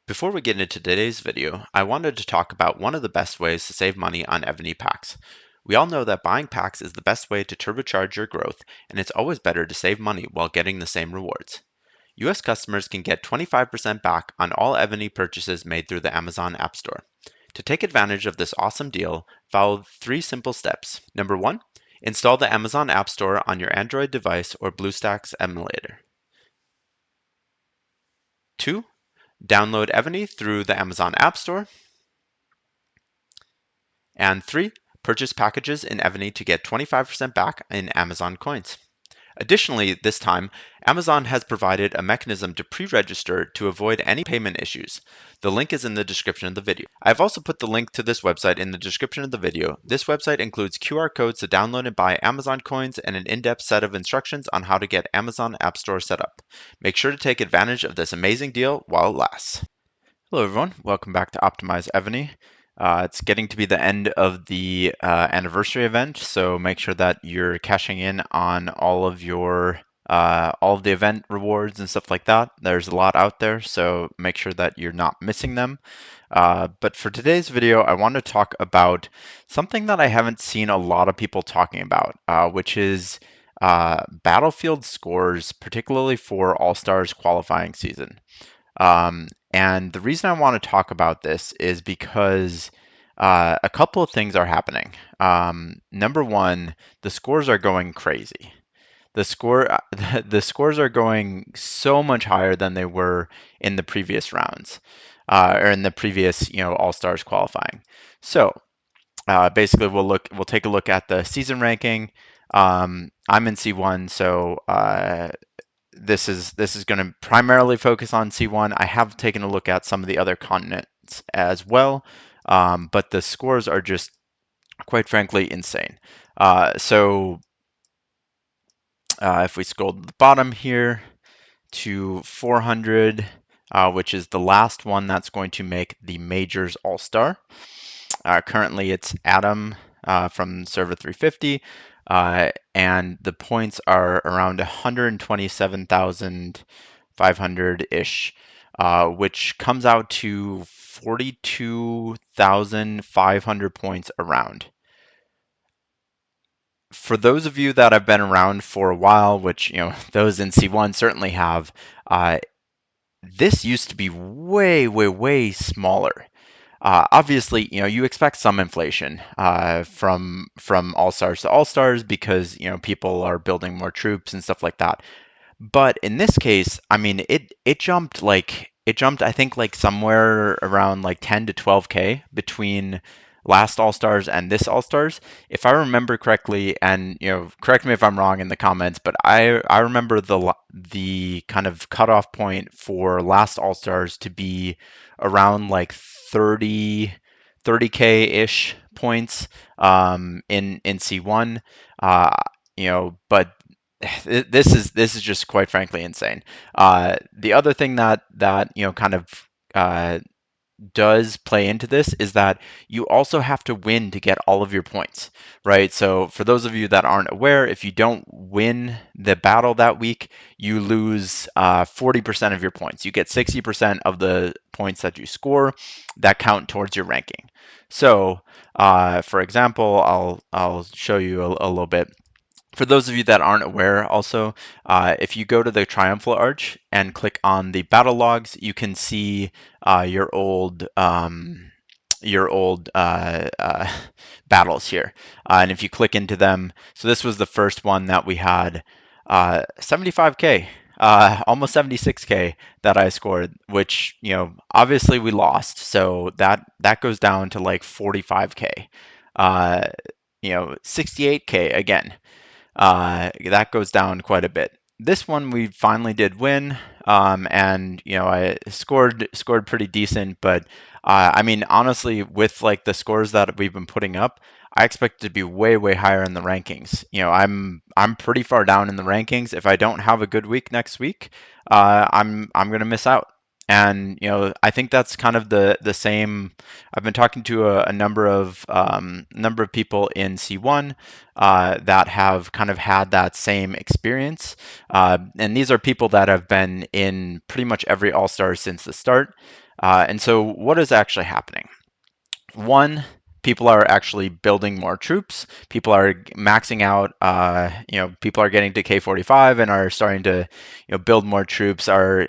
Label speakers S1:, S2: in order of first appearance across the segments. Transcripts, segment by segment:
S1: Before we get into today's video, I wanted to talk about one of the best ways to save money on Evony packs. We all know that buying packs is the best way to turbocharge your growth, and it's always better to save money while getting the same rewards. US customers can get 25% back on all Evony purchases made through the Amazon App Store. To take advantage of this awesome deal, follow 3 simple steps. Number 1, install the Amazon App Store on your Android device or BlueStacks emulator. 2, download Evony through the Amazon App Store. And 3, purchase packages in Evony to get 25% back in Amazon coins. Additionally, this time, Amazon has provided a mechanism to pre-register to avoid any payment issues. The link is in the description of the video. I've also put the link to this website in the description of the video. This website includes QR codes to download and buy Amazon coins and an in-depth set of instructions on how to get Amazon App Store set up. Make sure to take advantage of this amazing deal while it lasts. Hello everyone, welcome back to Optimize Evony. It's getting to be the end of the anniversary event, so make sure that you're cashing in on all of the event rewards and stuff like that. There's a lot out there, so make sure that you're not missing them. But for today's video, I want to talk about something that I haven't seen a lot of people talking about, which is Battlefield scores, particularly for All-Stars qualifying season. And the reason I want to talk about this is because a couple of things are happening. Number one, the scores are going crazy. The scores are going so much higher than they were in the previous rounds, or in the previous, All-Stars qualifying. So basically, we'll take a look at the season ranking. I'm in C1, so this is going to primarily focus on C1. I have taken a look at some of the other continents as well, but the scores are just, quite frankly, insane. So if we scroll to the bottom here to 400, which is the last one that's going to make the Majors All-Star. Currently, it's Adam from server 350. And the points are around 127,500-ish, which comes out to 42,500 points around. For those of you that have been around for a while, which those in C1 certainly have, this used to be way, way, way smaller. Obviously, you expect some inflation from All-Stars to All-Stars because, people are building more troops and stuff like that. But in this case, I mean, it jumped I think like somewhere around like 10 to 12K between last All-Stars and this All-Stars. If I remember correctly, and correct me if I'm wrong in the comments, but I remember the kind of cutoff point for last All-Stars to be around like 30K-ish points in C1. But this is just quite frankly insane. The other thing that kind of does play into this is that you also have to win to get all of your points, right? So for those of you that aren't aware, if you don't win the battle that week, you lose 40% of your points. You get 60% of the points that you score that count towards your ranking. So for example, I'll show you a little bit. For those of you that aren't aware also, if you go to the Triumphal Arch and click on the battle logs, you can see your old battles here. And if you click into them, so this was the first one that we had 75K, almost 76K that I scored, which, obviously we lost. So that goes down to like 45K, 68K again. That goes down quite a bit. This one we finally did win, and I scored pretty decent. But I mean, honestly, with like the scores that we've been putting up, I expect it to be way, way higher in the rankings. I'm pretty far down in the rankings. If I don't have a good week next week, I'm gonna miss out. And I think that's kind of the same. I've been talking to a number of people in C1 that have kind of had that same experience. And these are people that have been in pretty much every All-Star since the start. And so what is actually happening? One, people are actually building more troops. People are maxing out. People are getting to K45 and are starting to, build more troops. Are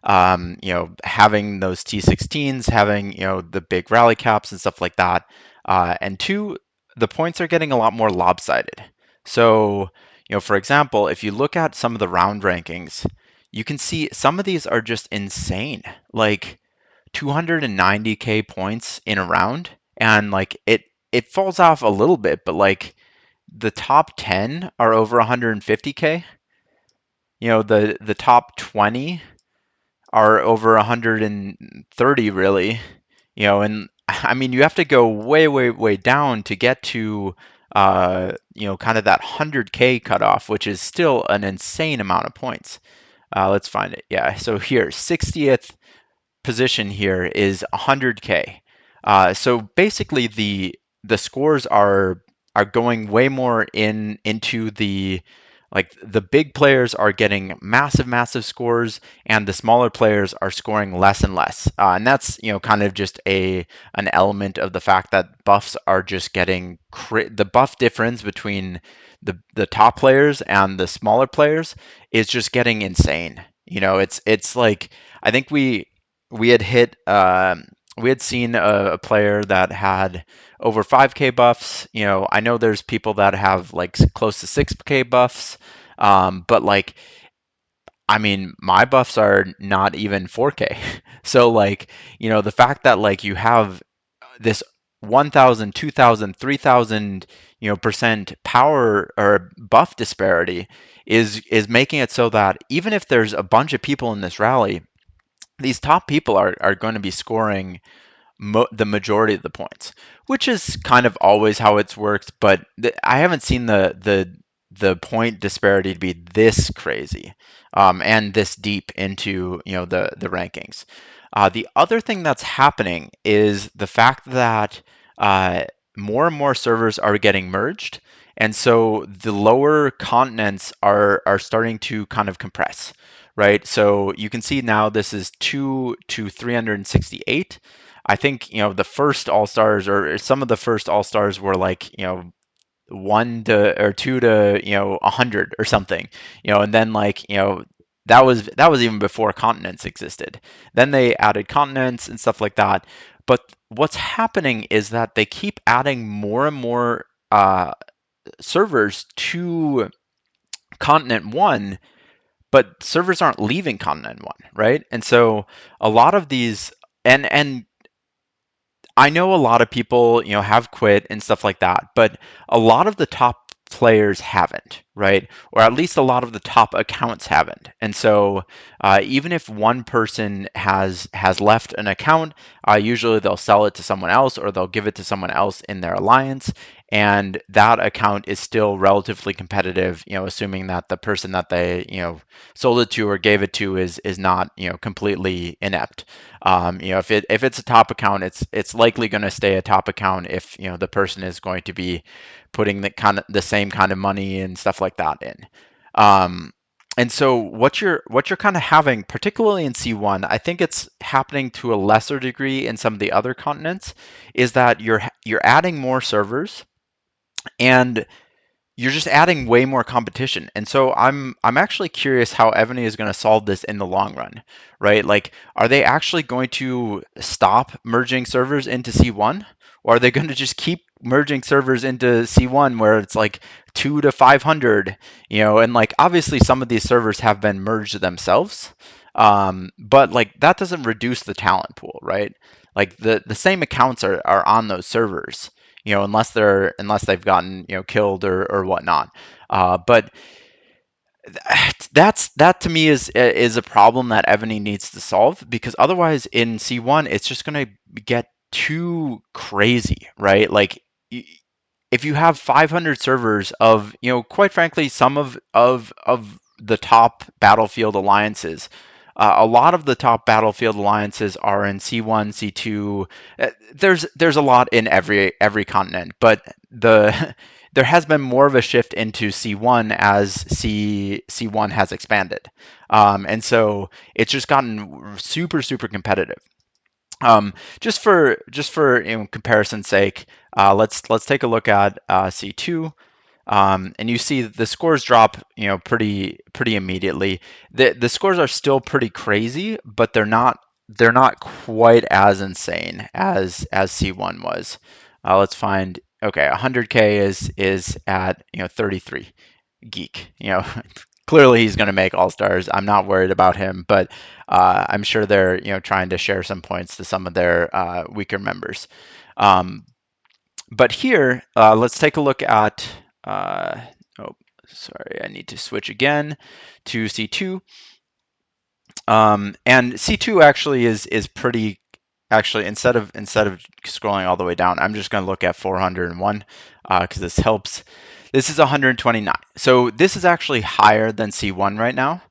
S1: having those T16s, having the big rally caps and stuff like that. And two, the points are getting a lot more lopsided. So, for example, if you look at some of the round rankings, you can see some of these are just insane. Like 290K points in a round, and like it falls off a little bit, but like the top 10 are over 150K. The top 20 are over 130 really. And I mean you have to go way way way down to get to kind of that 100K cutoff, which is still an insane amount of points. Let's find it. Yeah, so here 60th position here is 100K. So basically, the scores are going way more into the like the big players are getting massive scores, and the smaller players are scoring less and less. And that's kind of just an element of the fact that buffs are just getting the buff difference between the top players and the smaller players is just getting insane. It's like I think we had seen a player that had over 5K buffs. I know there's people that have like close to 6K buffs, but like I mean, my buffs are not even 4K. So like, the fact that like you have this 1,000, 2,000, 3,000, percent power or buff disparity is making it so that even if there's a bunch of people in this rally, these top people are going to be scoring the majority of the points, which is kind of always how it's worked. But I haven't seen the point disparity to be this crazy and this deep into the rankings. The other thing that's happening is the fact that uh, more and more servers are getting merged, and so the lower continents are starting to kind of compress, right? So you can see now this is 2 to 368. I think the first All Stars or some of the first All Stars were like 1 to 2 to 100 or something, and then like that was even before continents existed. Then they added continents and stuff like that. But what's happening is that they keep adding more and more servers to continent one, but servers aren't leaving continent one, right? And so a lot of these and I know a lot of people, have quit and stuff like that, but a lot of the top players haven't, right? Or at least a lot of the top accounts haven't. And so, even if one person has left an account, usually they'll sell it to someone else or they'll give it to someone else in their alliance, and that account is still relatively competitive. Assuming that the person that they sold it to or gave it to is not completely inept. If it's a top account, it's likely going to stay a top account if the person is going to be putting the same kind of money and stuff like that in. Um, and so what you're kind of having, particularly in C1, I think it's happening to a lesser degree in some of the other continents, is that you're adding more servers and you're just adding way more competition. And so I'm actually curious how Evony is going to solve this in the long run, right? Like, are they actually going to stop merging servers into C1? Or are they going to just keep merging servers into C1 where it's like 2 to 500, and like obviously some of these servers have been merged themselves. But like that doesn't reduce the talent pool, right? Like the same accounts are on those servers, unless they've gotten killed or whatnot. But that to me is a problem that Evony needs to solve, because otherwise in C1 it's just going to get too crazy, right? Like if you have 500 servers of quite frankly some of the top Battlefield alliances. A lot of the top Battlefield alliances are in C1, C2. There's a lot in every continent, but the there has been more of a shift into C1 as C1 has expanded. And so it's just gotten super, super competitive. Just for comparison's sake, let's take a look at C2. And you see the scores drop, pretty immediately. The scores are still pretty crazy, but they're not quite as insane as C1 was. Let's find, okay, 100K is at 33 geek. Clearly he's going to make all stars. I'm not worried about him, but I'm sure they're trying to share some points to some of their weaker members. Um, but here, let's take a look at, oh, sorry, I need to switch again to C2. And C2 actually is pretty, actually, instead of scrolling all the way down, I'm just going to look at 401 because this helps. This is 129. So this is actually higher than C1 right now.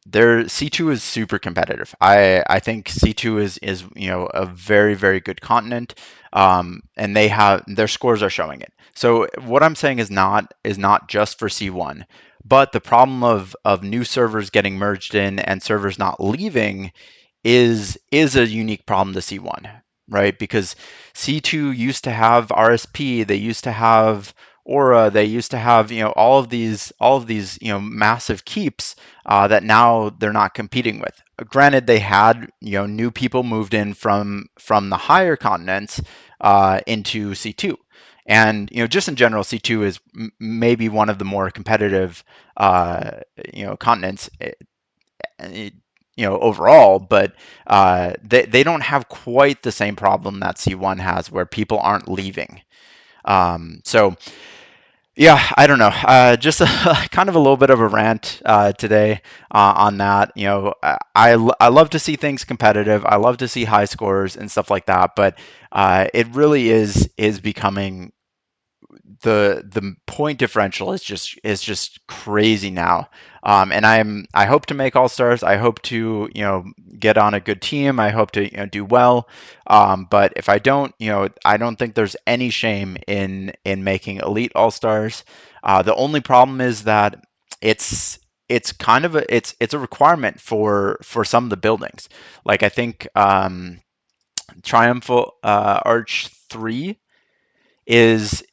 S1: Their C2 is super competitive. I think C2 is a very, very good continent. And their scores are showing it. So what I'm saying is not just for C1, but the problem of new servers getting merged in and servers not leaving is a unique problem to C1, right? Because C2 used to have RSP, they used to have Aura, they used to have all of these massive keeps that now they're not competing with. Granted, they had new people moved in from the higher continents into C2. And just in general, C2 is maybe one of the more competitive continents overall, but they don't have quite the same problem that C1 has, where people aren't leaving. So yeah, I don't know. Just kind of a little bit of a rant today on that. I love to see things competitive. I love to see high scores and stuff like that, but it really is becoming, the point differential is just crazy now. And I hope to make all stars. I hope to get on a good team. I hope to do well. But if I don't, I don't think there's any shame in making elite all stars. The only problem is that it's kind of it's a requirement for some of the buildings. Like I think Triumphal Arch 3 is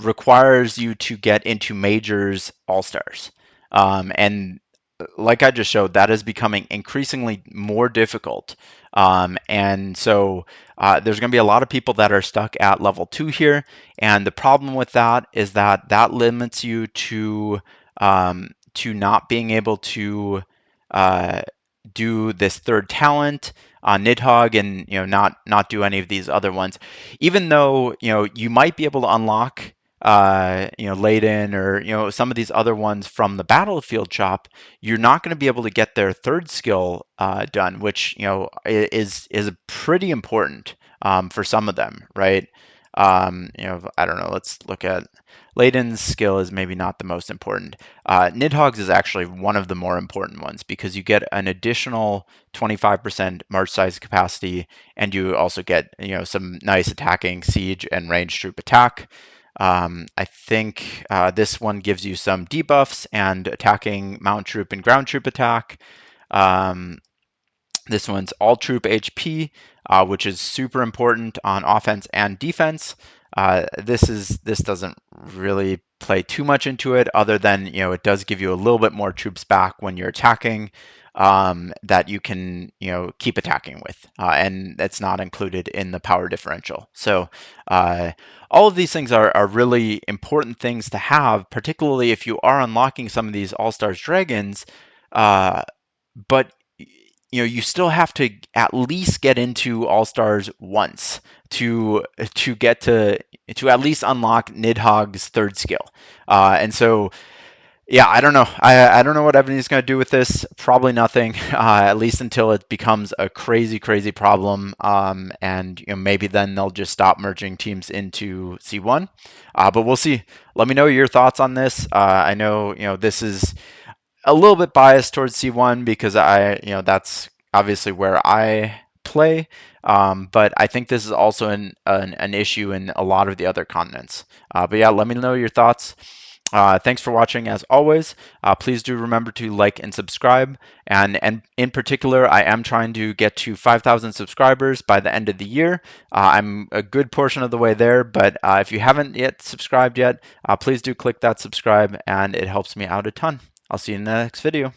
S1: requires you to get into majors all stars, and like I just showed, that is becoming increasingly more difficult. And so there's going to be a lot of people that are stuck at level 2 here, and the problem with that is that limits you to not being able to uh, do this third talent on Nidhogg, and not do any of these other ones, even though you might be able to unlock Layden, or some of these other ones from the battlefield shop. You're not going to be able to get their third skill done, which is pretty important for some of them, right? I don't know. Let's look at Layden's skill is maybe not the most important. Nidhogg's is actually one of the more important ones, because you get an additional 25% march size capacity, and you also get some nice attacking siege and ranged troop attack. I think this one gives you some debuffs and attacking mount troop and ground troop attack. Um, this one's all troop HP, which is super important on offense and defense. This doesn't really play too much into it, other than it does give you a little bit more troops back when you're attacking, that you can keep attacking with, and that's not included in the power differential. So all of these things are really important things to have, particularly if you are unlocking some of these All Stars dragons. But you still have to at least get into All Stars once to get to at least unlock Nidhogg's third skill. And so yeah, I don't know. I don't know what Evany's going to do with this. Probably nothing, at least until it becomes a crazy, crazy problem. And maybe then they'll just stop merging teams into C1. But we'll see. Let me know your thoughts on this. I know this is a little bit biased towards C1, because that's obviously where I play, but I think this is also an issue in a lot of the other continents. But yeah, let me know your thoughts. Thanks for watching as always. Please do remember to like and subscribe. And in particular, I am trying to get to 5,000 subscribers by the end of the year. I'm a good portion of the way there, but if you haven't yet subscribed yet, please do click that subscribe and it helps me out a ton. I'll see you in the next video.